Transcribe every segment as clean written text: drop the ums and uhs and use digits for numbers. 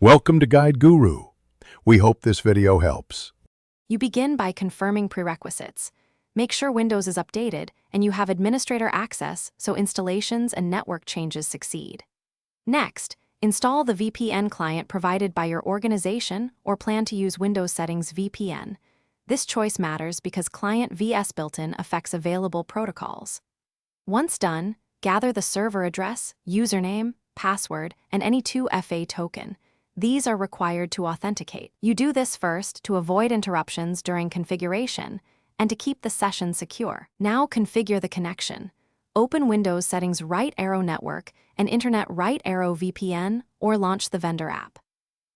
Welcome to Guide Guru. We hope this video helps. You begin by confirming prerequisites. Make sure Windows is updated and you have administrator access so installations and network changes succeed. Next, install the VPN client provided by your organization or plan to use Windows Settings VPN. This choice matters because Client VS built-in affects available protocols. Once done, gather the server address, username, password, and any 2FA token. These are required to authenticate. You do this first to avoid interruptions during configuration and to keep the session secure. Now configure the connection. Open Windows Settings Right Arrow Network and Internet Right Arrow VPN or launch the vendor app.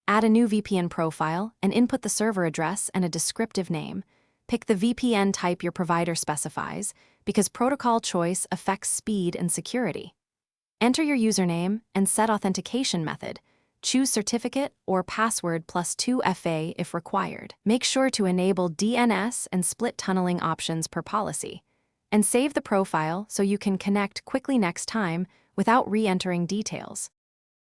Add a new VPN profile and input the server address and a descriptive name. Pick the VPN type your provider specifies because protocol choice affects speed and security. Enter your username and set authentication method. Choose certificate or password plus 2FA if required. Make sure to enable DNS and split tunneling options per policy. And save the profile so you can connect quickly next time without re-entering details.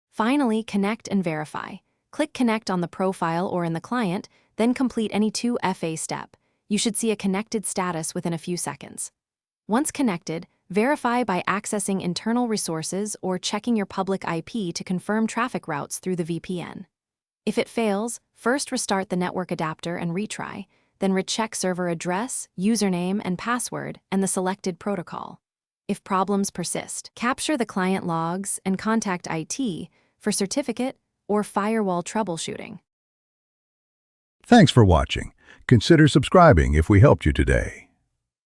Finally, connect and verify. Click Connect on the profile or in the client, then complete any 2FA step. You should see a connected status within a few seconds. Once connected, verify by accessing internal resources or checking your public IP to confirm traffic routes through the VPN. If it fails, first restart the network adapter and retry, then recheck server address, username, and password, and the selected protocol. If problems persist, capture the client logs and contact IT for certificate or firewall troubleshooting. Thanks for watching. Consider subscribing if we helped you today.